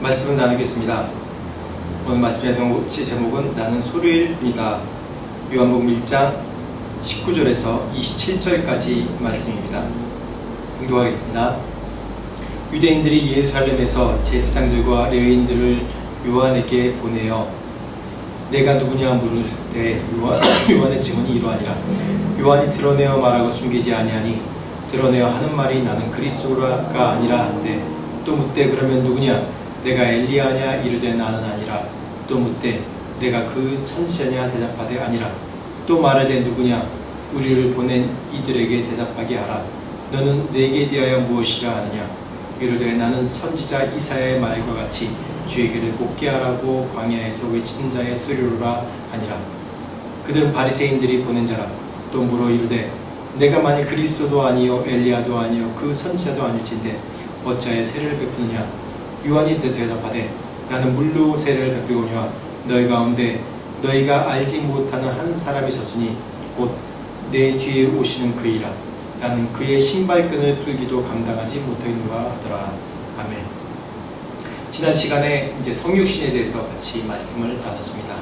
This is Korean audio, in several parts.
말씀을 나누겠습니다. 오늘 말씀의 제목은 나는 소리일 뿐이다. 요한복음 1장 19절에서 27절까지 말씀입니다. 공독하겠습니다. 유대인들이 예루살렘에서 제사장들과 레위인들을 요한에게 보내어 내가 누구냐 물을 때 요한의 증언이 이러하니라. 요한이 드러내어 말하고 숨기지 아니하니 드러내어 하는 말이 나는 그리스도가 아니라 한데, 또 묻되 그러면 누구냐? 내가 엘리야냐? 이르되 나는 아니라. 또 묻되 내가 그 선지자냐? 대답하되 아니라. 또 말하되 누구냐? 우리를 보낸 이들에게 대답하게 하라. 너는 내게 대하여 무엇이라 하느냐? 이르되 나는 선지자 이사야의 말과 같이 주의 길을 곱게 하라고 광야에서 외치는 자의 소리로라 하니라. 그들은 바리새인들이 보낸 자라. 또 물어 이르되 내가 만일 그리스도도 아니요 엘리야도 아니요 그 선지자도 아닐진데 어찌하여 세례를 베푸느냐? 요한이 대답하되 나는 물로 세례를 베푸거니와 너희 가운데 너희가 알지 못하는 한 사람이 섰으니 곧 내 뒤에 오시는 그이라. 나는 그의 신발끈을 풀기도 감당하지 못하겠노라 하더라. 아멘. 지난 시간에 이제 성육신에 대해서 같이 말씀을 나눴습니다.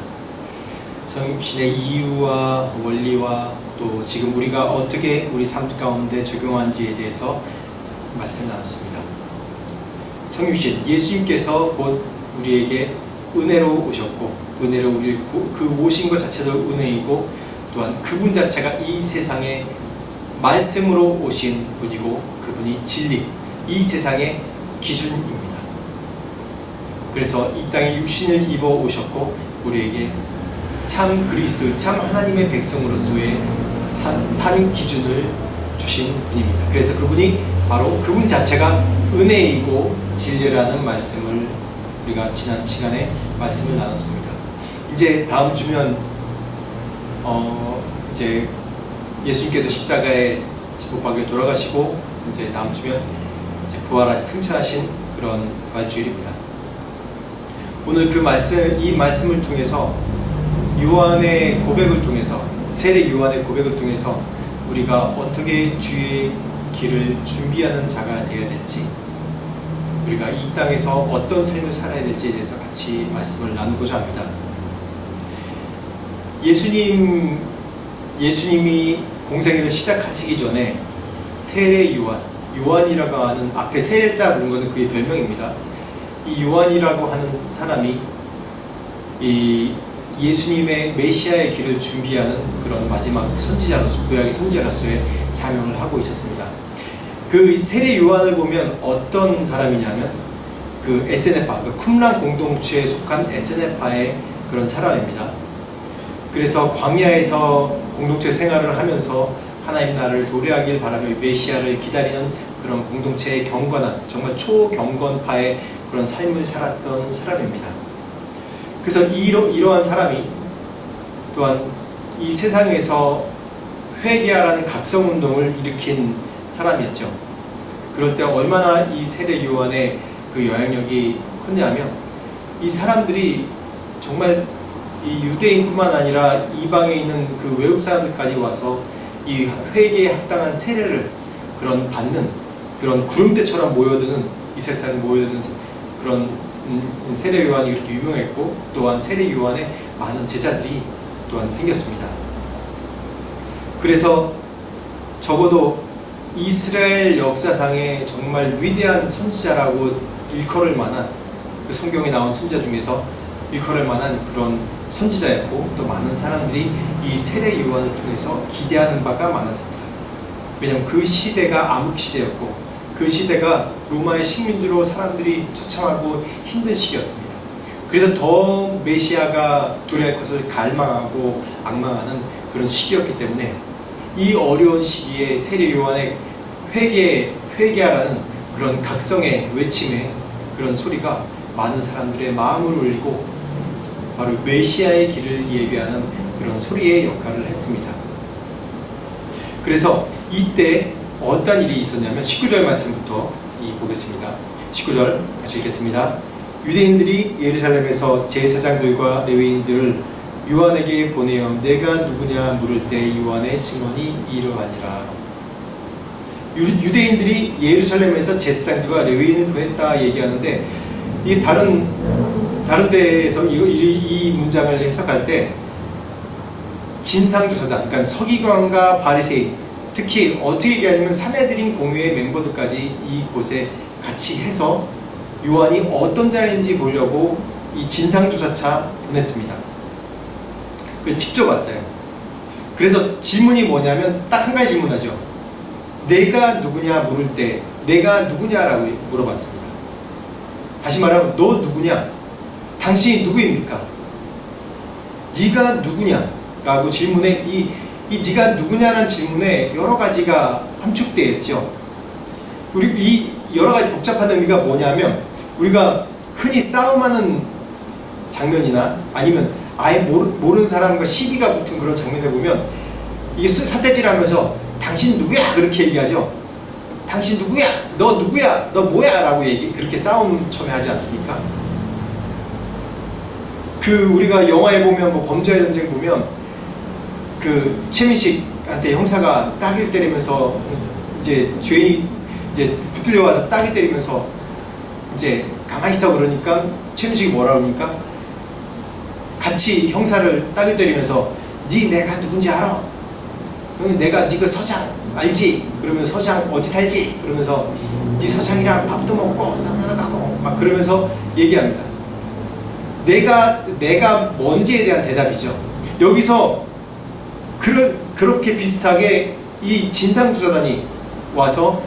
성육신의 이유와 원리와 또 지금 우리가 어떻게 우리 삶 가운데 적용하는지에 대해서 말씀을 나눴습니다. 성육신, 예수님께서 곧 우리에게 은혜로 오셨고, 은혜로 우리를 그 오신 것 자체도 은혜이고, 또한 그분 자체가 이 세상에 말씀으로 오신 분이고, 그분이 진리, 이 세상의 기준입니다. 그래서 이 땅에 육신을 입어 오셨고 우리에게 참 그리스도, 참 하나님의 백성으로서의 산 기준을 주신 분입니다. 그래서 그분이 바로 그분 자체가 은혜이고 진리라는 말씀을 우리가 지난 시간에 말씀을 나눴습니다. 이제 다음 주면 이제 예수님께서 십자가에 못 박혀 돌아가시고 이제 다음 주면 이제 부활하신 승천하신 그런 부활주일입니다. 오늘 이 말씀을 통해서 요한의 고백을 통해서, 세례 요한의 고백을 통해서 우리가 어떻게 주의 길을 준비하는 자가 되어야 될지, 우리가 이 땅에서 어떤 삶을 살아야 될지에 대해서 같이 말씀을 나누고자 합니다. 예수님이 공생애를 시작하시기 전에 세례 요한이라고 하는, 앞에 세례자 부른 것은 그의 별명입니다. 이 요한이라고 하는 사람이 이 예수님의 메시아의 길을 준비하는 그런 마지막 선지자로서, 구약의 선지자로서의 사명을 하고 있었습니다. 그 세례 요한을 보면 어떤 사람이냐면 그 에세네파, 그 쿰란 공동체에 속한 에세네파의 그런 사람입니다. 그래서 광야에서 공동체 생활을 하면서 하나님 나라를 도래하길 바라며 메시아를 기다리는 그런 공동체의 경건한, 정말 초경건파의 그런 삶을 살았던 사람입니다. 그래서 이러한 사람이 또한 이 세상에서 회개하라는 각성운동을 일으킨 사람이었죠. 그럴 때 얼마나 이 세례 요한의 그 영향력이 컸냐면, 이 사람들이 정말 이 유대인뿐만 아니라 이방에 있는 그 외국 사람들까지 와서 이 회개에 합당한 세례를 받는 그런 구름대처럼 모여드는, 이 세상에 모여드는 그런 세례 요한이 그렇게 유명했고, 또한 세례 요한의 많은 제자들이 또한 생겼습니다. 그래서 적어도 이스라엘 역사상에 정말 위대한 선지자라고 일컬을 만한, 그 성경에 나온 선지자 중에서 일컬을 만한 그런 선지자였고, 또 많은 사람들이 이 세례 요한을 통해서 기대하는 바가 많았습니다. 왜냐하면 그 시대가 암흑시대였고, 그 시대가 로마의 식민지로 사람들이 처참하고 힘든 시기였습니다. 그래서 더 메시아가 도래할 것을 갈망하고 악망하는 그런 시기였기 때문에 이 어려운 시기에 세례 요한의 회개하라는 그런 각성의 외침의 그런 소리가 많은 사람들의 마음을 울리고 바로 메시아의 길을 예비하는 그런 소리의 역할을 했습니다. 그래서 이때 어떤 일이 있었냐면 19절 말씀부터 보겠습니다. 19절 같이 읽겠습니다. 유대인들이 예루살렘에서 제사장들과 레위인들을 요한에게 보내어 내가 누구냐 물을 때 요한의 증언이 이러하니라. 유대인들이 예루살렘에서 제사장들과 레위인을 보냈다 얘기하는데 이게 다른 데에서 이 문장을 해석할 때 진상조사단, 그러니까 서기관과 바리새인, 특히 어떻게 얘기하냐면 산헤드린 공회의 멤버들까지 이곳에 같이 해서 요한이 어떤 자인지 보려고 이 진상조사차 보냈습니다. 그래서 직접 왔어요. 그래서 질문이 뭐냐면 딱 한 가지 질문하죠. 내가 누구냐 물을 때 내가 누구냐라고 물어봤습니다. 다시 말하면 너 누구냐? 당신이 누구입니까? 네가 누구냐? 라고 질문에 이 네가 누구냐라는 질문에 여러 가지가 함축되어 있죠. 우리 이 여러 가지 복잡한 의미가 뭐냐면 우리가 흔히 싸움하는 장면이나 아니면 아예 모르는 사람과 시비가 붙은 그런 장면에 보면 이게 사태질하면서 당신 누구야? 그렇게 얘기하죠. 당신 누구야? 너 누구야? 너 뭐야? 라고 그렇게 싸움 처음에 하지 않습니까? 우리가 영화에 보면 뭐 범죄의 전쟁 보면 최민식한테 형사가 따귀를 때리면서 이제 죄인이 이제 붙들려 와서 따귀 때리면서 이제 가만히 있어 그러니까 최민식이 뭐라 그러니까 같이 형사를 따귀 때리면서 네 내가 누군지 알아? 내가 네 그 서장 알지? 그러면 서장 어디 살지? 그러면서 네 서장이랑 밥도 먹고 사우나도 가고 막 그러면서 얘기합니다. 내가 뭔지에 대한 대답이죠. 여기서 그렇게 비슷하게 이 진상조사단이 와서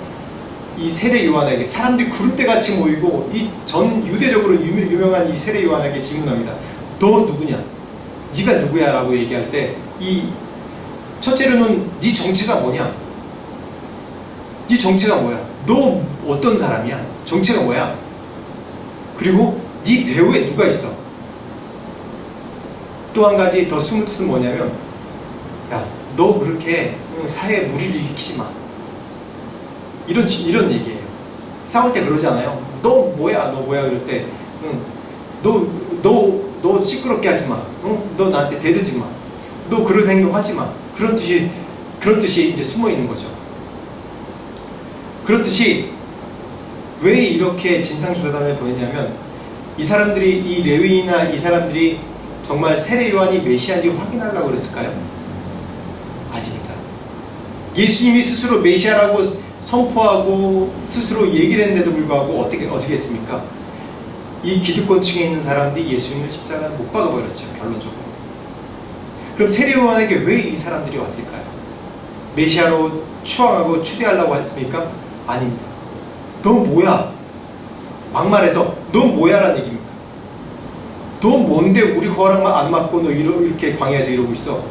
이 세례 요한에게 사람들이 구름대같이 모이고 이 전 유대적으로 유명한 이 세례 요한에게 질문합니다. 너 누구냐? 네가 누구야? 라고 얘기할 때 이 첫째로는 네 정체가 뭐냐? 네 정체가 뭐야? 너 어떤 사람이야? 정체가 뭐야? 그리고 네 배후에 누가 있어? 또 한 가지 더 숨은 뜻은 뭐냐면 야, 너 그렇게 사회에 무리를 일으키지 마. 이런 얘기예요. 싸울 때 그러지 않아요? 너 뭐야? 그럴 때 너 시끄럽게 하지 마. 너 나한테 대들지 마. 너 그런 행동 하지 마. 그런 뜻이 이제 숨어 있는 거죠. 그렇듯이 왜 이렇게 진상조사단을 보냈냐면 이 사람들이 이 레위인이나 이 사람들이 정말 세례 요한이 메시아인지 확인하려고 그랬을까요? 아닙니다. 예수님이 스스로 메시아라고 선포하고 스스로 얘기를 했는데도 불구하고 어떻게 했습니까? 이 기득권층에 있는 사람들이 예수님을 십자가에 못 박아버렸죠. 결론적으로. 그럼 세례 요한에게 왜 이 사람들이 왔을까요? 메시아로 추앙하고 추대하려고 했습니까? 아닙니다. 너 뭐야? 막말해서 너 뭐야? 라는 얘기입니까? 너 뭔데 우리 허락만 안 받고 너 이렇게 광야에서 이러고 있어?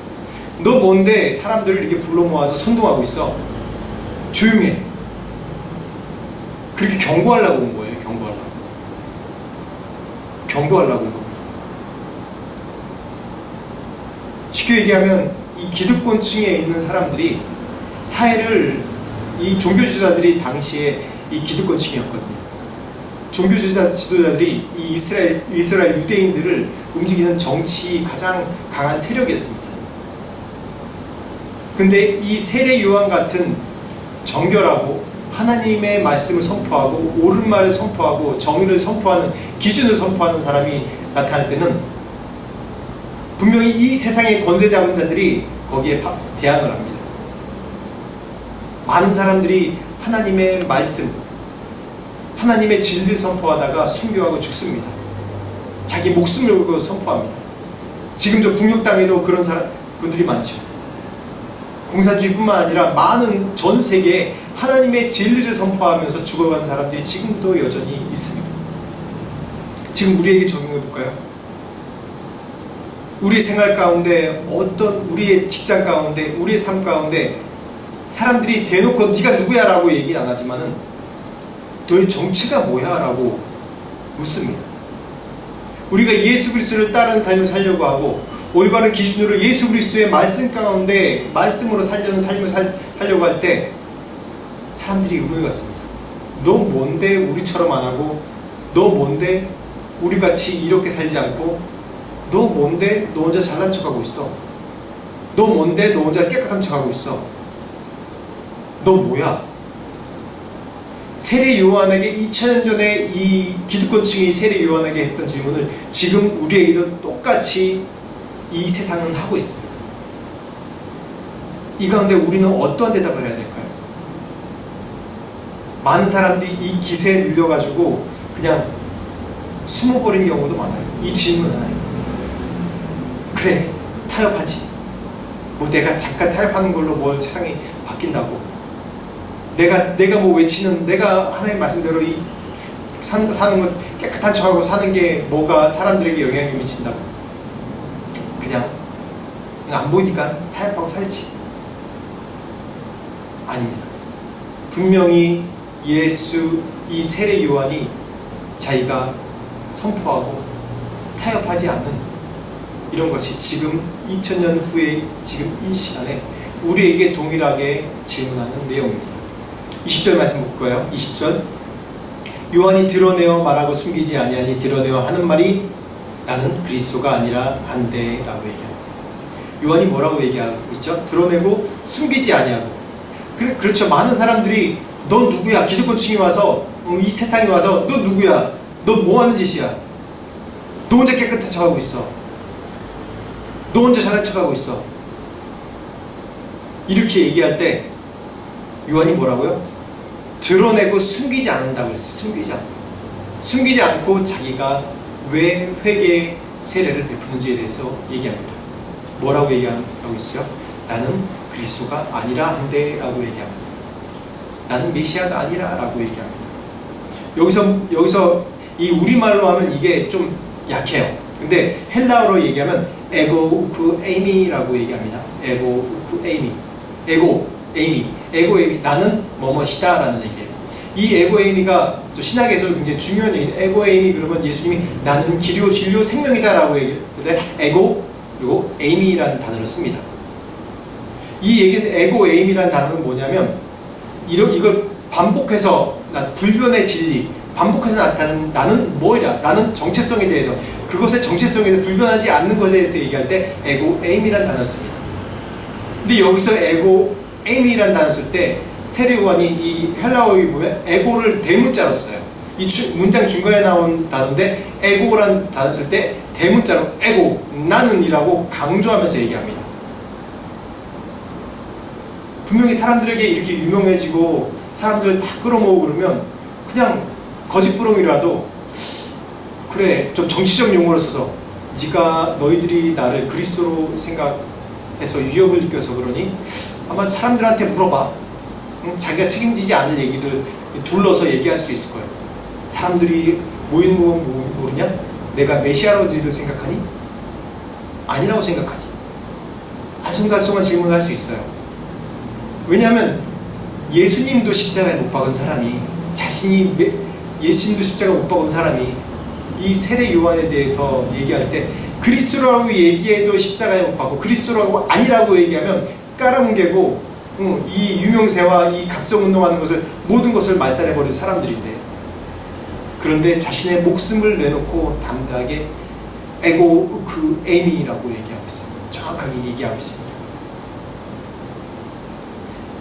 너 뭔데 사람들을 이렇게 불러 모아서 선동하고 있어? 조용해. 그렇게 경고하려고 온 거예요. 경고하려고 온 겁니다. 쉽게 얘기하면 이 기득권층에 있는 사람들이 사회를 이 종교지도자들이 당시에 이 기득권층이었거든요. 종교지도자들이 이 이스라엘 유대인들을 움직이는 정치 가장 강한 세력이었습니다. 근데 이 세례 요한 같은 정결하고 하나님의 말씀을 선포하고 옳은 말을 선포하고 정의를 선포하는 기준을 선포하는 사람이 나타날 때는 분명히 이 세상의 권세 잡은 자들이 거기에 대항을 합니다. 많은 사람들이 하나님의 말씀, 하나님의 진리를 선포하다가 순교하고 죽습니다. 자기 목숨을 걸고 선포합니다. 지금 저 북녘 땅에도 그런 분들이 많죠. 공산주의뿐만 아니라 많은 전 세계에 하나님의 진리를 선포하면서 죽어간 사람들이 지금도 여전히 있습니다. 지금 우리에게 적용해 볼까요? 우리의 생활 가운데 우리의 직장 가운데 우리의 삶 가운데 사람들이 대놓고 네가 누구야? 라고 얘기 안 하지만은 너의 정체가 뭐야? 라고 묻습니다. 우리가 예수 그리스도를 따르는 삶을 살려고 하고 올바른 기준으로 예수 그리스도의 말씀 가운데 말씀으로 살려는 삶을 하려고 할 때 사람들이 의문을 갖습니다. 너 뭔데 우리처럼 안 하고 너 뭔데 우리같이 이렇게 살지 않고 너 뭔데 너 혼자 잘난 척하고 있어? 너 뭔데 너 혼자 깨끗한 척하고 있어? 너 뭐야? 세례 요한에게 2000년 전에 이 기득권층이 세례 요한에게 했던 질문을 지금 우리에게도 똑같이 이 세상은 하고 있습니다. 이 가운데 우리는 어떠한 대답을 해야 될까요? 많은 사람들이 이 기세에 눌려가지고 그냥 숨어버린 경우도 많아요. 이 질문 하나에. 그래, 타협하지. 뭐 내가 잠깐 타협하는 걸로 뭘 세상이 바뀐다고. 내가 뭐 외치는, 내가 하나님 말씀대로 사는 것 깨끗한 척하고 사는 게 뭐가 사람들에게 영향을 미친다고. 그냥 안 보이니까 타협하고 살지. 아닙니다. 분명히 예수, 이 세례 요한이 자기가 선포하고 타협하지 않는 이런 것이 지금 2000년 후에 지금 이 시간에 우리에게 동일하게 질문하는 내용입니다. 20절 말씀 볼까요? 20절 요한이 드러내어 말하고 숨기지 아니하니 드러내어 하는 말이 나는 그리스도가 아니라 한데 라고 얘기합니다. 요한이 뭐라고 얘기하고 있죠? 드러내고 숨기지 아니하고. 그렇죠. 많은 사람들이 너 누구야? 기득권층이 와서 이 세상에 와서 너 누구야? 너 뭐하는 짓이야? 너 혼자 깨끗한 척하고 있어. 너 혼자 잘난 척하고 있어. 이렇게 얘기할 때 요한이 뭐라고요? 드러내고 숨기지 않는다고 했어요. 숨기지 않고 자기가 왜 회개 세례를 베푸는지에 대해서 얘기합니다. 뭐라고 얘기하고 있어요? 나는 그리스도가 아니라 한데 라고 얘기합니다. 나는 메시아가 아니라 라고 얘기합니다. 여기서 이 우리말로 하면 이게 좀 약해요. 근데 헬라어로 얘기하면 에고 우크 에이미라고 얘기합니다. 에고 우크 에이미. 에고 에이미. 나는 뭐뭐시다 라는 얘기예요. 이 에고 에이미가 또 신학에서 굉장히 중요한 얘기예요. 에고 에이미 그러면 예수님이 나는 길이요 진리요 생명이다 라고 얘기하는데 에고 그리고 에이미라는 단어를 씁니다. 이 얘기는 에고 에이미라는 단어는 뭐냐면 이걸 반복해서 불변의 진리 반복해서 나타나는 나는 뭐이라 나는 정체성에 대해서 그것의 정체성에 대해서 불변하지 않는 것에 대해서 얘기할 때 에고 에이미라는 단어를 씁니다. 근데 여기서 에고 에이미라는 단어 쓸 때 세례 요한이 이 헬라어에 보면 에고를 대문자로 써요. 이 문장 중간에 나온 단어인데 에고라는 단어 쓸 때 대문자로 에고 나는이라고 강조하면서 얘기합니다. 분명히 사람들에게 이렇게 유명해지고 사람들을 다 끌어모으고 그러면 그냥 거짓부렁이라도 그래 좀 정치적 용어를 써서 네가 너희들이 나를 그리스도로 생각해서 위협을 느껴서 그러니 아마 사람들한테 물어봐. 자기가 책임지지 않을 얘기를 둘러서 얘기할 수 있을 거예요. 사람들이 모이는 거 모르냐? 내가 메시아라고 너희들 생각하니? 아니라고 생각하지. 아순간송한 질문을 할 수 있어요. 왜냐하면 예수님도 십자가에 못 박은 사람이 예수님도 십자가에 못 박은 사람이 이 세례 요한에 대해서 얘기할 때 그리스도라고 얘기해도 십자가에 못 박고 그리스도라고 아니라고 얘기하면 깔아뭉개고 이 유명세와 이 각성운동하는 것을 모든 것을 말살해버린 사람들인데 그런데 자신의 목숨을 내놓고 담대하게 에고 그 에이미라고 얘기하고 있습니다. 정확하게 얘기하고 있습니다.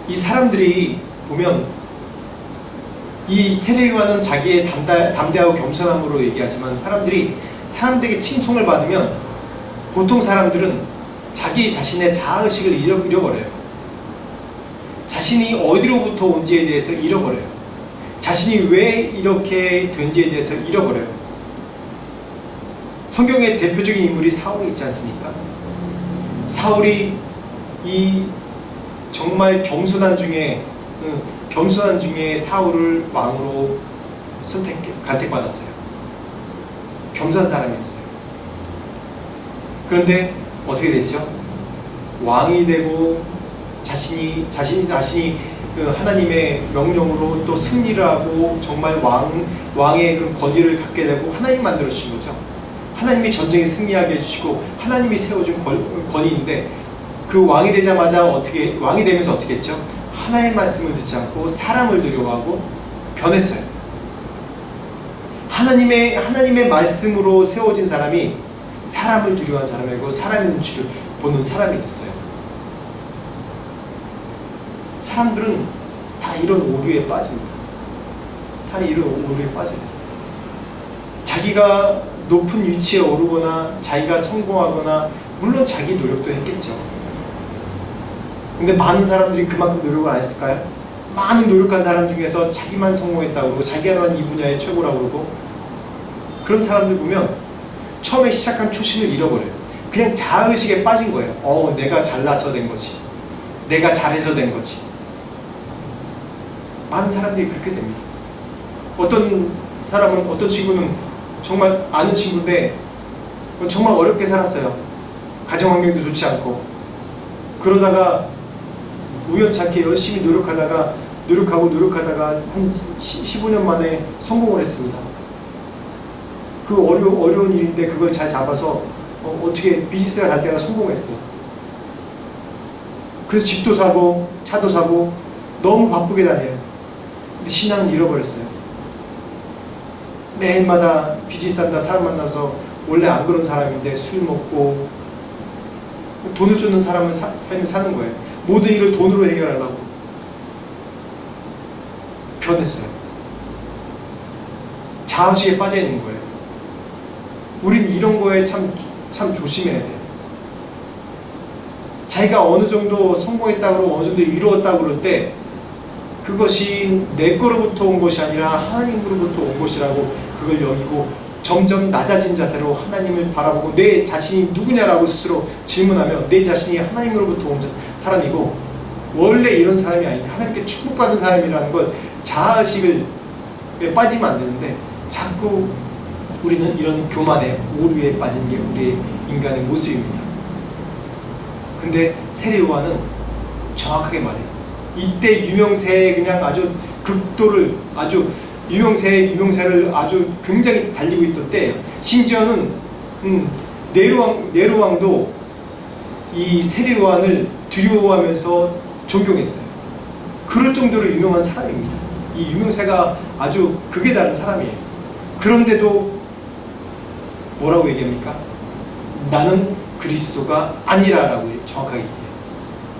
이 사람들이 보면 이 세례 요한은 자기의 담대하고 겸손함으로 얘기하지만 사람들에게 칭송을 받으면 보통 사람들은 자기 자신의 자아의식을 잃어버려요. 자신이 어디로부터 온지에 대해서 잃어버려요. 자신이 왜 이렇게 된지에 대해서 잃어버려요. 성경의 대표적인 인물이 사울이 있지 않습니까? 사울이 이 정말 겸손한 중에 사울을 왕으로 간택받았어요. 겸손한 사람이었어요. 그런데 어떻게 됐죠? 왕이 되고 자신이 하나님의 명령으로 또 승리를 하고 정말 왕의 그 권위를 갖게 되고 하나님 만들어 주신 거죠. 하나님이 전쟁에 승리하게 해주시고 하나님이 세워준 권위인데 그 왕이 되자마자 왕이 되면서 어떻게 했죠? 하나님의 말씀을 듣지 않고 사람을 두려워하고 변했어요. 하나님의 말씀으로 세워진 사람이 사람을 두려워한 사람이고 사람의 눈치를 보는 사람이 됐어요. 사람들은 다 이런 오류에 빠집니다. 팔이 이런 오류에 빠져요. 자기가 높은 위치에 오르거나 자기가 성공하거나 물론 자기 노력도 했겠죠. 근데 많은 사람들이 그만큼 노력을 안 했을까요? 많은 노력한 사람 중에서 자기만 성공했다고 그러고 자기만 이 분야의 최고라고 그러고 그런 사람들 보면 처음에 시작한 초심을 잃어버려요. 그냥 자의식에 빠진 거예요. 내가 잘나서 된 거지. 내가 잘해서 된 거지. 많은 사람들이 그렇게 됩니다. 어떤 사람은, 어떤 친구는 정말 아는 친구인데 정말 어렵게 살았어요. 가정환경도 좋지 않고. 그러다가 우연찮게 열심히 노력하다가 한 15년 만에 성공을 했습니다. 그 어려운 일인데 그걸 잘 잡아서 어떻게 비즈니스가 잘 되다가 성공했어요. 그래서 집도 사고 차도 사고 너무 바쁘게 다녀요. 근데 신앙은 잃어버렸어요. 매일마다 비즈니스 한다 사람 만나서 원래 안 그런 사람인데 술 먹고 돈을 쫓는 삶을 사는 거예요. 모든 일을 돈으로 해결하려고 변했어요. 자의식에 빠져 있는 거예요. 우린 이런 거에 참 조심해야 돼요. 자기가 어느 정도 성공했다고 어느 정도 이루었다고 그럴 때 그것이 내 거로부터 온 것이 아니라 하나님으로부터 온 것이라고 그걸 여기고 점점 낮아진 자세로 하나님을 바라보고 내 자신이 누구냐라고 스스로 질문하며 내 자신이 하나님으로부터 온 사람이고 원래 이런 사람이 아닌데 하나님께 축복받은 사람이라는 걸 자아식을 빠지면 안 되는데 자꾸 우리는 이런 교만의 오류에 빠진 게 우리의 인간의 모습입니다. 근데 세례 요한은 정확하게 말해요. 이때 유명세에 그냥 아주 극도를 아주 유명세를 아주 굉장히 달리고 있던 때예요. 심지어는 네로왕도 이 세례 요한을 두려워하면서 존경했어요. 그럴 정도로 유명한 사람입니다. 이 유명세가 아주 극에 달한 사람이에요. 그런데도 뭐라고 얘기합니까? 나는 그리스도가 아니라라고 정확하게 얘기해요.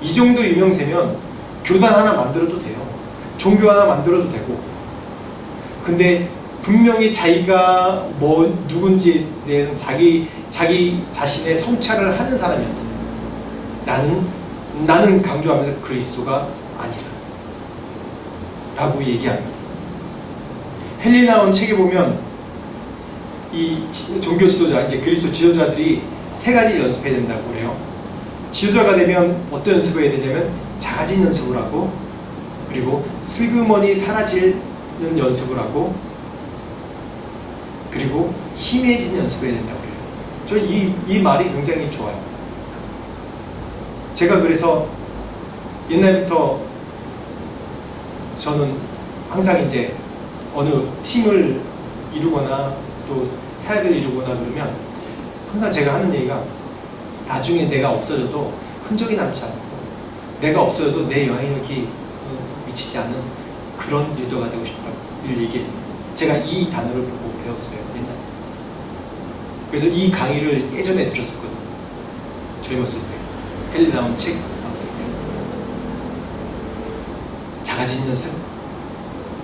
이 정도 유명세면 교단 하나 만들어도 돼요. 종교 하나 만들어도 되고. 근데 분명히 자기가 누군지에 대한 자기 자신의 성찰을 하는 사람이었어요. 나는 강조하면서 그리스도가 아니라 라고 얘기합니다. 헨리 나온 책에 보면 이 종교 지도자, 이제 그리스도 지도자들이 세 가지를 연습해야 된다고 그래요. 지도자가 되면 어떤 연습을 해야 되냐면 작아진 연습을 하고 그리고 슬그머니 사라지는 연습을 하고 그리고 희미해지는 연습을 해야 된다고 해요. 저는 이 말이 굉장히 좋아요. 제가 그래서 옛날부터 저는 항상 이제 어느 팀을 이루거나 또 사역을 이루거나 그러면 항상 제가 하는 얘기가 나중에 내가 없어져도 흔적이 남지 않고 내가 없어져도 내 영향력이 미치지 않은 그런 리더가 되고 싶다고 늘 얘기했어요. 제가 이 단어를 보고 배웠어요. 옛날에. 그래서 이 강의를 예전에 들었었거든요. 젊었을 때 헨리 나온 책 나왔을 때 작아진 연습,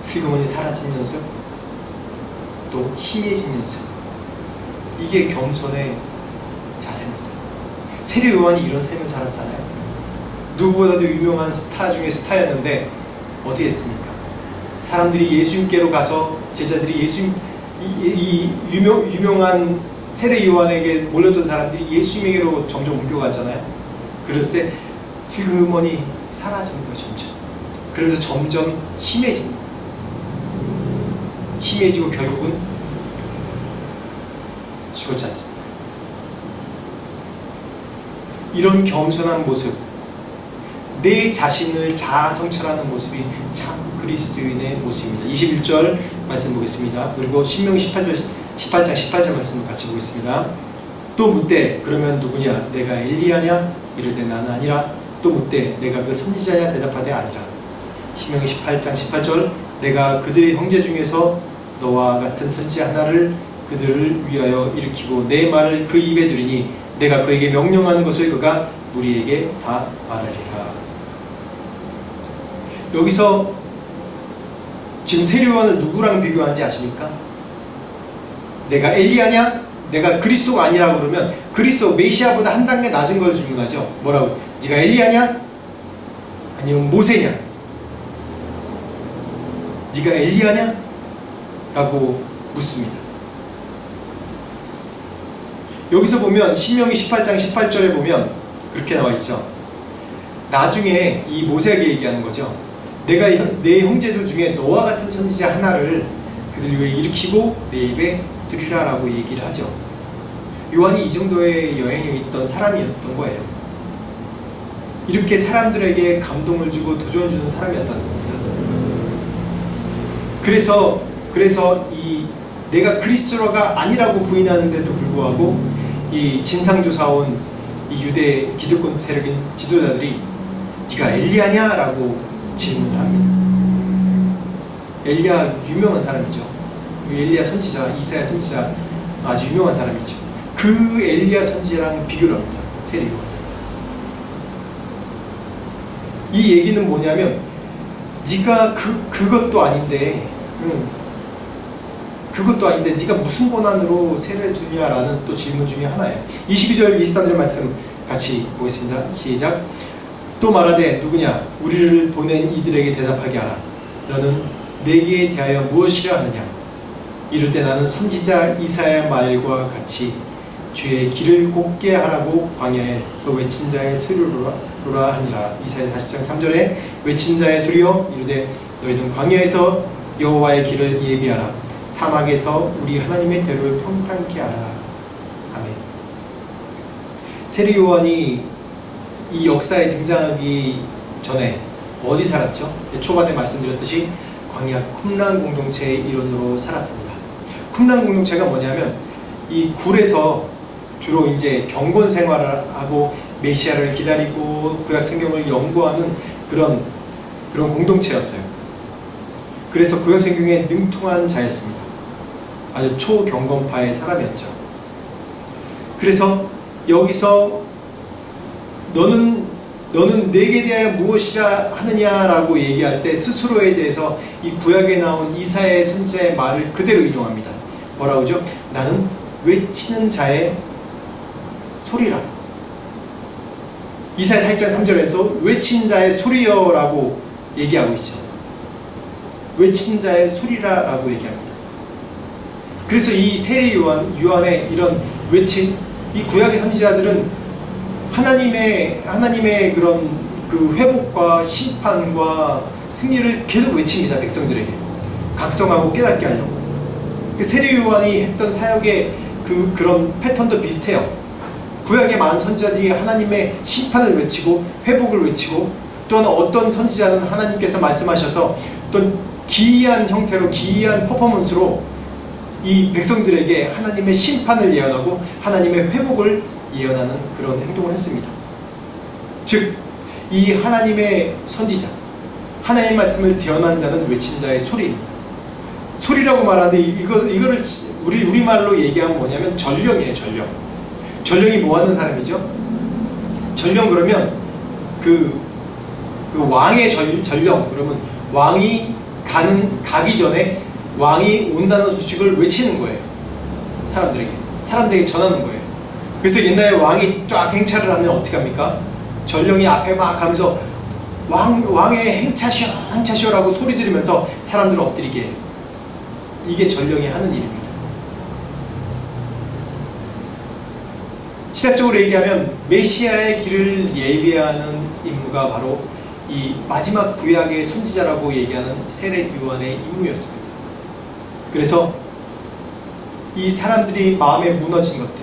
슬그머니 사라진 연습, 또 희미해진 연습. 이게 겸손의 자세입니다. 세례 요한이 이런 삶을 살았잖아요. 누구보다도 유명한 스타 중에 스타였는데 어떻게 했습니까? 사람들이 예수님께로 가서 제자들이 유명한 세례 요한에게 몰렸던 사람들이 예수님에게로 점점 옮겨갔잖아요. 그랬을 때 슬그머니 사라지는 거예요. 그래서 점점 희미해지는 거예요. 희미해지고 결국은 죽었지 않습니까? 이런 겸손한 모습, 내 자신을 자아 성찰하는 모습이 참 그리스도인의 모습입니다. 21절 말씀 보겠습니다. 그리고 신명기 18장 말씀을 같이 보겠습니다. 또 묻되 그러면 누구냐? 내가 엘리야냐? 이르되 나는 아니라. 또 묻되 내가 그 선지자냐? 대답하되 아니라. 신명기 18장 18절 내가 그들의 형제 중에서 너와 같은 선지자 하나를 그들을 위하여 일으키고 내 말을 그 입에 두리니 내가 그에게 명령하는 것을 그가 무리에게 다 말하리라. 여기서 지금 세례요한을 누구랑 비교하는지 아십니까? 내가 엘리야냐? 내가 그리스도가 아니라고 그러면 그리스도 메시아보다 한 단계 낮은 걸 질문하죠. 뭐라고? 네가 엘리야냐? 아니면 모세냐? 네가 엘리야냐? 라고 묻습니다. 여기서 보면 신명기 18장 18절에 보면 그렇게 나와 있죠. 나중에 이 모세에게 얘기하는 거죠. 내가 내 형제들 중에 너와 같은 선지자 하나를 그들 위해 일으키고 내 입에 두리라 라고 얘기를 하죠. 요한이 이 정도의 여행이 있던 사람이었던 거예요. 이렇게 사람들에게 감동을 주고 도전을 주는 사람이었다는 겁니다. 그래서 이 내가 그리스도가 아니라고 부인하는데도 불구하고 이 진상조사원 이 유대 기득권 세력인 지도자들이 네가 엘리야냐? 라고 질문을 합니다. 엘리야 유명한 사람이죠. 엘리야 선지자, 이사야 선지자 아주 유명한 사람이죠. 그 엘리야 선지자랑 비교를 합니다. 세례요한. 이 얘기는 뭐냐면 네가 그것도 아닌데 그것도 아닌데 네가 무슨 권한으로 세례를 주냐라는 또 질문 중에 하나예요. 22절 23절 말씀 같이 보겠습니다. 시작. 또 말하되 누구냐? 우리를 보낸 이들에게 대답하게 하라. 너는 내게 대하여 무엇이라 하느냐? 이럴 때 나는 선지자 이사야의 말과 같이 주의 길을 곱게 하라고 광야에서 외친 자의 소리로라 하니라. 이사야 40장 3절에 외친 자의 소리여 이르되 너희는 광야에서 여호와의 길을 예비하라. 사막에서 우리 하나님의 대로를 평탄케 하라. 아멘. 세례 요한이 이 역사에 등장하기 전에 어디 살았죠? 초반에 말씀드렸듯이 광야 쿰란 공동체의 일원으로 살았습니다. 쿰란 공동체가 뭐냐면 이 굴에서 주로 이제 경건 생활을 하고 메시아를 기다리고 구약 성경을 연구하는 그런 공동체였어요. 그래서 구약 성경에 능통한 자였습니다. 아주 초경건파의 사람이었죠. 그래서 여기서 너는 내게 대하여 무엇이라 하느냐라고 얘기할 때 스스로에 대해서 이 구약에 나온 이사야의 선지자의 말을 그대로 인용합니다. 뭐라고 하죠? 나는 외치는 자의 소리라. 이사야 40장 3절에서 외친 자의 소리여라고 얘기하고 있죠. 외친 자의 소리라 라고 얘기합니다. 그래서 이 세례 요한의 이런 외침, 이 구약의 선지자들은 하나님의 그런 그 회복과 심판과 승리를 계속 외칩니다. 백성들에게 각성하고 깨닫게 하려고. 그 세례 요한이 했던 사역의 그런 패턴도 비슷해요. 구약의 많은 선지자들이 하나님의 심판을 외치고 회복을 외치고, 또한 어떤 선지자는 하나님께서 말씀하셔서 또 기이한 형태로 기이한 퍼포먼스로 이 백성들에게 하나님의 심판을 예언하고 하나님의 회복을 예언하는 그런 행동을 했습니다. 즉, 이 하나님의 선지자, 하나님의 말씀을 대언한 자는 외친 자의 소리입니다. 소리라고 말하는데 이거를 우리말로 얘기하면 뭐냐면 전령이에요. 전령이 뭐 하는 사람이죠? 전령 그러면 그 왕의 전령, 그러면 왕이 가기 전에 왕이 온다는 소식을 외치는 거예요. 사람들에게 전하는 거예요. 그래서 옛날에 왕이 쫙 행차를 하면 어떻게 합니까? 전령이 앞에 막 가면서 왕의 행차시오라고 소리 지르면서 사람들을 엎드리게 해요. 이게 전령이 하는 일입니다. 시작적으로 얘기하면 메시아의 길을 예비하는 임무가 바로 이 마지막 구약의 선지자라고 얘기하는 세례 요한의 임무였습니다. 그래서 이 사람들이 마음에 무너진 것들,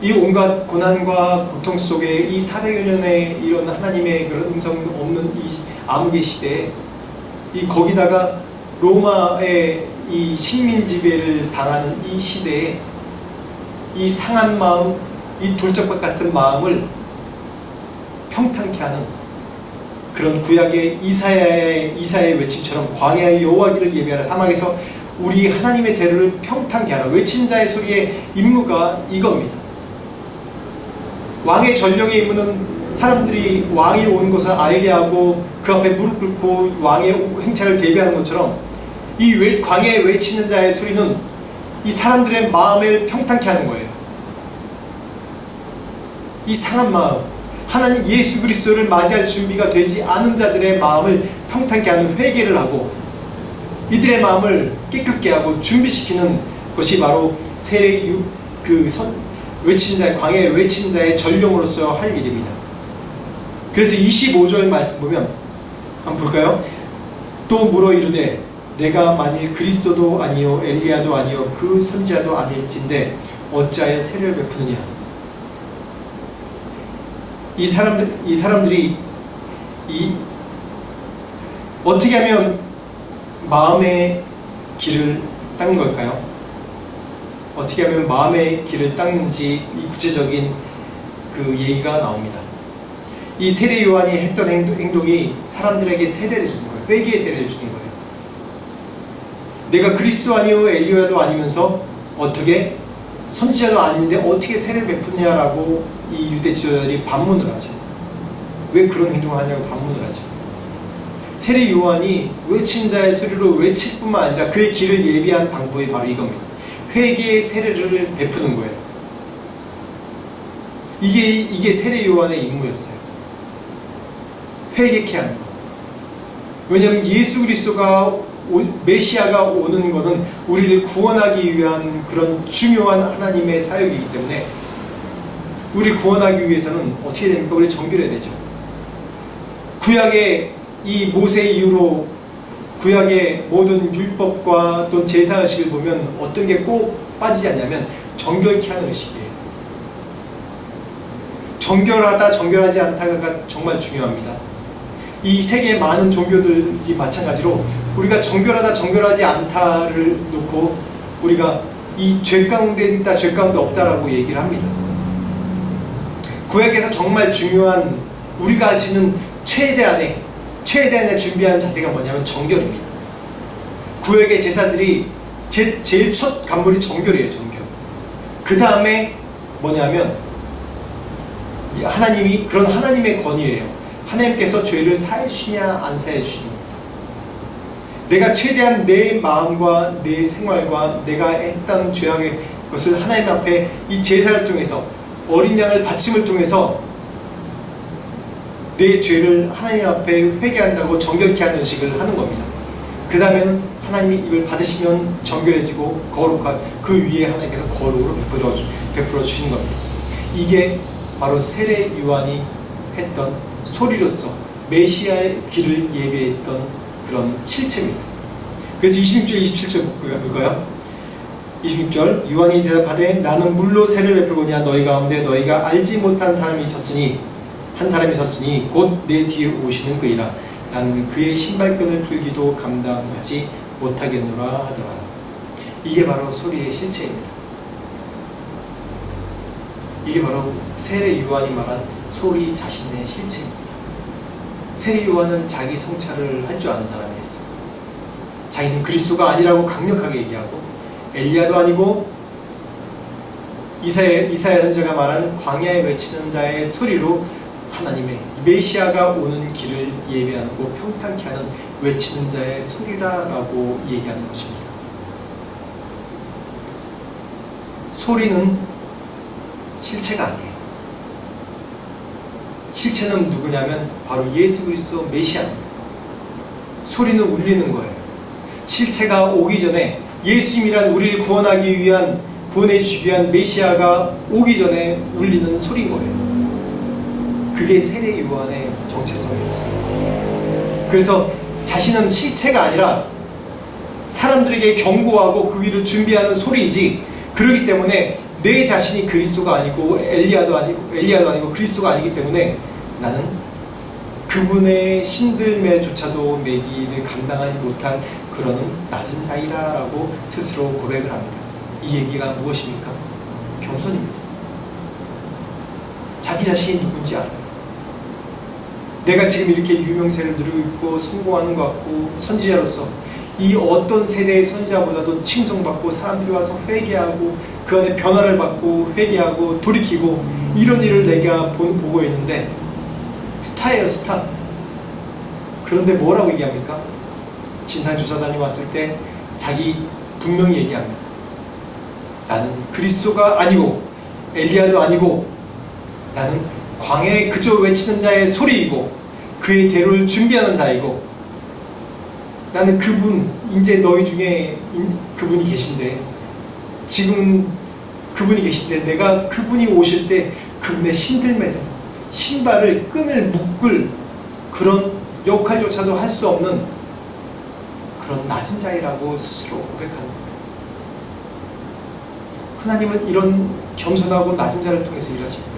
이 온갖 고난과 고통 속에 이 400여 년의 이런 하나님의 그런 음성 없는 이 암흑의 시대에 거기다가 로마의 이 식민 지배를 당하는 이 시대에 이 상한 마음, 이 돌짝밭 같은 마음을 평탄케 하는 그런 구약의 이사야의 외침처럼 광야의 여호와길을 예비하라, 사막에서 우리 하나님의 대로를 평탄케 하라, 외친 자의 소리의 임무가 이겁니다. 왕의 전령의 임무는 사람들이 왕이 오는 것을 알게 하고 그 앞에 무릎 꿇고 왕의 행차를 대비하는 것처럼 이 광야에 외치는 자의 소리는 이 사람들의 마음을 평탄케 하는 거예요. 이 상한 마음, 하나님 예수 그리스도를 맞이할 준비가 되지 않은 자들의 마음을 평탄케 하는 회개를 하고 이들의 마음을 깨끗게 하고 준비시키는 것이 바로 세례 외치는 자의 광야에 외치는 자의 전령으로서 할 일입니다. 그래서 25절 말씀 보면 한번 볼까요? 또 물어 이르되 내가 만일 그리스도도 아니요 엘리야도 아니요 그 선지자도 아닐진데 어찌하여 세례를 베푸느냐. 이 사람들이 어떻게 하면 마음의 길을 닦는 걸까요? 어떻게 하면 마음의 길을 닦는지 이 구체적인 그 얘기가 나옵니다. 이 세례 요한이 했던 행동이 사람들에게 세례를 주는 거예요. 회개의 세례를 주는 거예요. 내가 그리스도 아니요 엘리야도 아니면서 어떻게 선지자도 아닌데 어떻게 세례를 베푸냐라고 이 유대 지도자들이 반문을 하죠. 왜 그런 행동을 하냐고 반문을 하죠. 세례 요한이 외친 자의 소리로 외칠 뿐만 아니라 그의 길을 예비한 방법이 바로 이겁니다. 회개의 세례를 베푸는 거예요. 이게 세례 요한의 임무였어요. 회개케 하는 거. 왜냐하면 예수 그리스도가 메시아가 오는 것은 우리를 구원하기 위한 그런 중요한 하나님의 사역이기 때문에 우리 구원하기 위해서는 어떻게 됩니까? 우리 정결해야 되죠. 구약의 이 모세 이후로 구약의 모든 율법과 또 제사의식을 보면 어떤 게 꼭 빠지지 않냐면 정결케 하는 의식이에요. 정결하다 정결하지 않다가 정말 중요합니다. 이 세계의 많은 종교들이 마찬가지로 우리가 정결하다 정결하지 않다를 놓고 우리가 이 죄 가운데 있다 죄 가운데 없다라고 얘기를 합니다. 구약에서 정말 중요한 우리가 할 수 있는 최대한의 준비한 자세가 뭐냐면 정결입니다. 구약의 제사들이 제일 첫 간물이 정결이에요. 정결. 그 다음에 뭐냐면 하나님이 그런 하나님의 권위예요. 하나님께서 죄를 사해 주시냐 안 사해 주시냐. 내가 최대한 내 마음과 내 생활과 내가 했던 죄악의 것을 하나님 앞에 이 제사를 통해서 어린 양을 바침을 통해서 내 죄를 하나님 앞에 회개한다고 정결케 하는 의식을 하는 겁니다. 그 다음에는 하나님이 이걸 받으시면 정결해지고 거룩한 그 위에 하나님께서 거룩으로 베풀어 주시는 겁니다. 이게 바로 세례 요한이 했던 소리로서 메시아의 길을 예배했던 그런 실체입니다. 그래서 26절 27절 볼까요? 26절 요한이 대답하되 나는 물로 세례를 베푸고냐 너희 가운데 너희가 알지 못한 사람이 있었으니 한 사람이 있었으니 곧 내 뒤에 오시는 그이라 나는 그의 신발끈을 풀기도 감당하지 못하겠노라 하더라. 이게 바로 소리의 실체입니다. 이게 바로 세례 요한이 말한 소리 자신의 실체입니다. 세례 요한은 자기 성찰을 할 줄 아는 사람이었어요. 자기는 그리스도가 아니라고 강력하게 얘기하고 엘리야도 아니고 이사야 선지자가 말한 광야에 외치는 자의 소리로 하나님의 메시아가 오는 길을 예배하고 평탄케 하는 외치는 자의 소리라라고 얘기하는 것입니다. 소리는 실체가 아니에요. 실체는 누구냐면 바로 예수 그리스도 메시아입니다. 소리는 울리는 거예요. 실체가 오기 전에 예수님이란 우리를 구원하기 위한 구원해 주시기 위한 메시아가 오기 전에 울리는 소리인 거예요. 그게 세례 요한의 정체성이었어요. 그래서 자신은 실체가 아니라 사람들에게 경고하고 그 일을 준비하는 소리이지 그렇기 때문에 내 자신이 그리스도가 아니고 엘리야도 아니고 그리스도가 아니기 때문에 나는 그분의 신들매조차도 매기를 감당하지 못한 그런 낮은 자이라라고 스스로 고백을 합니다. 이 얘기가 무엇입니까? 겸손입니다. 자기 자신이 누군지 알아요. 내가 지금 이렇게 유명세를 누리고 있고 성공하는 것 같고 선지자로서 이 어떤 세대의 선지자보다도 칭송받고 사람들이 와서 회개하고 그 안에 변화를 받고 회개하고 돌이키고 이런 일을 내가 보고 있는데 스타예요, 스타. 그런데 뭐라고 얘기합니까? 진상조사단이 왔을 때 자기 분명히 얘기합니다. 나는 그리스도가 아니고 엘리야도 아니고 나는 광야에 그저 외치는 자의 소리이고 그의 대로를 준비하는 자이고 나는 그분, 이제 너희 중에 그분이 계신데 지금 그분이 계신데 내가 그분이 오실 때 그분의 신들매들 신발을 끈을 묶을 그런 역할조차도 할 수 없는 그런 낮은 자이라고 스스로 고백하는 겁니다. 하나님은 이런 겸손하고 낮은 자를 통해서 일하십니다.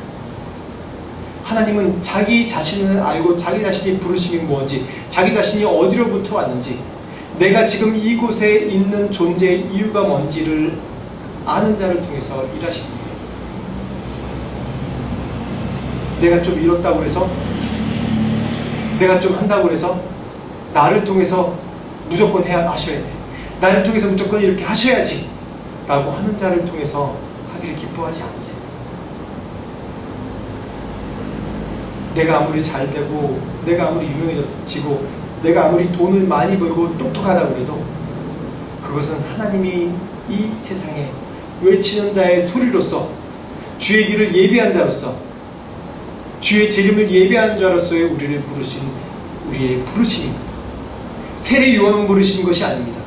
하나님은 자기 자신을 알고 자기 자신이 부르심이 뭔지 자기 자신이 어디로부터 왔는지 내가 지금 이곳에 있는 존재의 이유가 뭔지를 아는 자를 통해서 일하시는 거예요. 내가 좀 이렇다고 해서 내가 좀 한다고 해서 나를 통해서 무조건 하셔야 돼. 나를 통해서 무조건 이렇게 하셔야지 라고 하는 자를 통해서 하기를 기뻐하지 않으세요. 내가 아무리 잘되고 내가 아무리 유명해지고 내가 아무리 돈을 많이 벌고 똑똑하다고 해도 그것은 하나님이 이 세상에 외치는 자의 소리로서 주의 길을 예비한 자로서 주의 재림을 예비한 자로서의 우리를 부르신 우리의 부르심입니다. 세례 요한만 부르신 것이 아닙니다.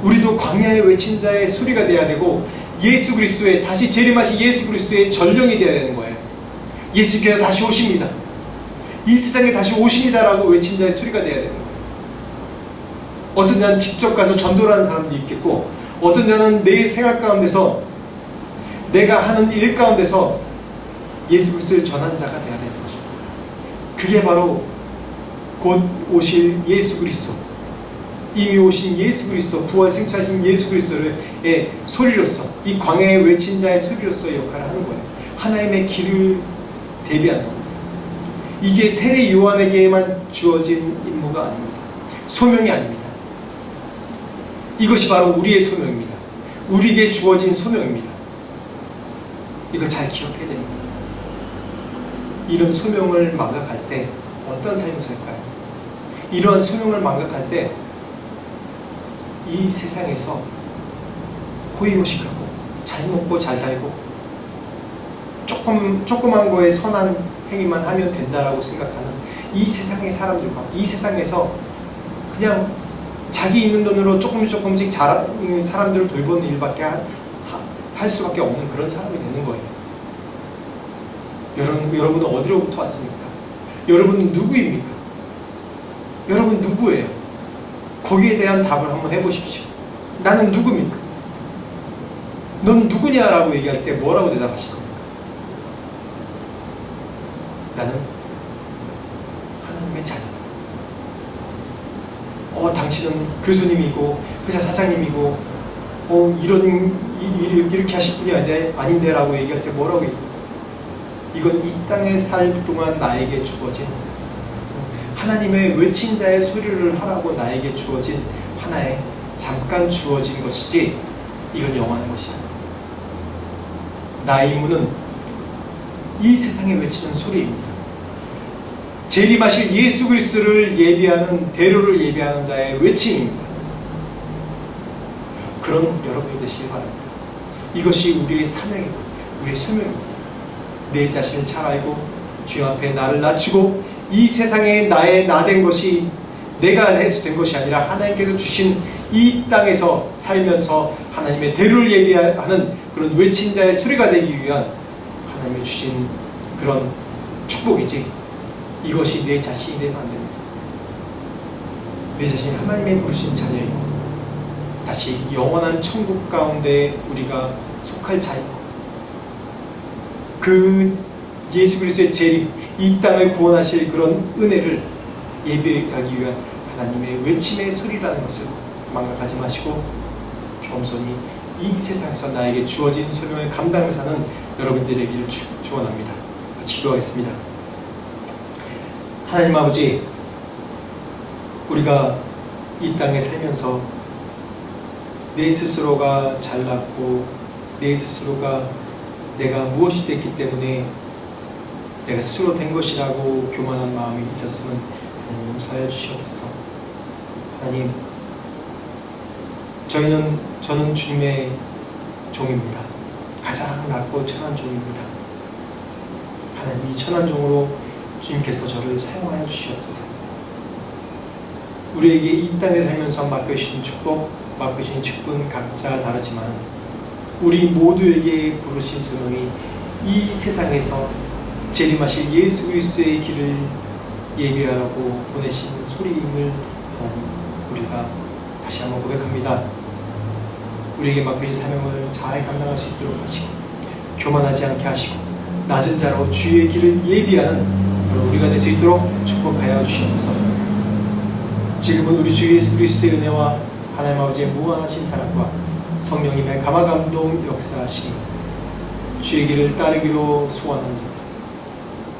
우리도 광야에 외친 자의 소리가 되어야 되고 예수 그리스도의 다시 재림하신 예수 그리스도의 전령이 되어야 되는 거예요. 예수께서 다시 오십니다. 이 세상에 다시 오십니다라고 외친 자의 소리가 되어야 되는 거예요. 어떤 자는 직접 가서 전도를 하는 사람도 있겠고 어떤 자는 내 생활 가운데서 내가 하는 일 가운데서 예수 그리스도를 전하는 자가 되어야 되는 것입니다. 그게 바로 곧 오실 예수 그리스도, 이미 오신 예수 그리스도, 부활 생차신 예수 그리스도의 소리로서 이 광야에 외친 자의 소리로서의 역할을 하는 거예요. 하나님의 길을 대비하는 겁니다. 이게 세례 요한에게만 주어진 임무가 아닙니다. 소명이 아닙니다. 이것이 바로 우리의 소명입니다. 우리에게 주어진 소명입니다. 이걸 잘 기억해야 됩니다. 이런 소명을 망각할 때 어떤 삶을 살까요? 이러한 소명을 망각할 때 이 세상에서 호의호식하고 잘 먹고 잘 살고 조그만 거에 선한 행위만 하면 된다라고 생각하는 이 세상의 사람들과 이 세상에서 그냥 자기 있는 돈으로 조금씩 사람들을 돌보는 일밖에 할 수밖에 없는 그런 사람이 되는 거예요. 여러분은 어디로부터 왔습니까? 여러분은 누구입니까? 여러분 누구예요? 거기에 대한 답을 한번 해보십시오. 나는 누굽니까? 넌 누구냐라고 얘기할 때 뭐라고 대답하실 겁니까? 나는 하나님의 자녀다. 당신은 교수님이고 회사 사장님이고 이렇게 하실 분이 아닌데 라고 얘기할 때 뭐라고 얘기해요? 이건 이 땅에 살 동안 나에게 주어진 하나님의 외친 자의 소리를 하라고 나에게 주어진 하나의 잠깐 주어진 것이지 이건 영원한 것이 아닙니다. 나의 임무는 이 세상에 외치는 소리입니다. 재림하실 예수 그리스도를 예비하는 대로를 예비하는 자의 외침입니다. 그런 여러분이 되시길 바랍니다. 이것이 우리의 사명이고 우리의 소명입니다. 내 자신을 잘 알고 주님 앞에 나를 낮추고 이 세상에 나의 나된 것이 내가 해서 된 것이 아니라 하나님께서 주신 이 땅에서 살면서 하나님의 대로를 예비하는 그런 외친 자의 소리가 되기 위한 하나님이 주신 그런 축복이지 이것이 내 자신이 되면 안 됩니다. 내 자신이 하나님의 부르신 자녀이고 다시 영원한 천국 가운데 우리가 속할 자이고 그 예수 그리스도의 재림 이 땅을 구원하실 그런 은혜를 예배하기 위한 하나님의 외침의 소리라는 것을 망각하지 마시고 겸손히 이 세상에서 나에게 주어진 소명을 감당하며 사는 여러분들의 길을 축원합니다. 같이 기도하겠습니다. 하나님 아버지, 우리가 이 땅에 살면서 내 스스로가 잘났고 내 스스로가 내가 무엇이 됐기 때문에 내가 스스로 된 것이라고 교만한 마음이 있었으면 하나님 용서하여 주시옵소서. 하나님, 저는 주님의 종입니다. 가장 낮고 천한 종입니다. 하나님, 이 천한 종으로 주님께서 저를 사용하여 주시옵소서. 우리에게 이 땅에 살면서 맡겨주신 축복, 맡겨주신 직분 각자가 다르지만 우리 모두에게 부르신 소명이 이 세상에서 재림하실 예수 그리스도의 길을 예비하라고 보내신 소리임을 하나님, 우리가 다시 한번 고백합니다. 우리에게 맡겨진 사명을 잘 감당할 수 있도록 하시고 교만하지 않게 하시고 낮은 자로 주의 길을 예비하는 우리가 될 수 있도록 축복하여 주시옵소서. 지금은 우리 주 예수 그리스도의 은혜와 하나님 아버지의 무한하신 사랑과 성령님의 감화감동 역사하심이 주의 길을 따르기로 소원한 자들,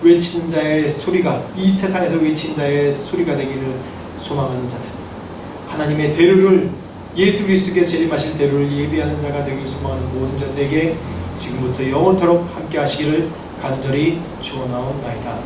외치는 자의 소리가 이 세상에서 외친 자의 소리가 되기를 소망하는 자들, 하나님의 대루를 예수 그리스도께서 재림하실 대루를 예비하는 자가 되기를 소망하는 모든 자들에게 지금부터 영원토록 함께 하시기를 간절히 축원하옵나이다.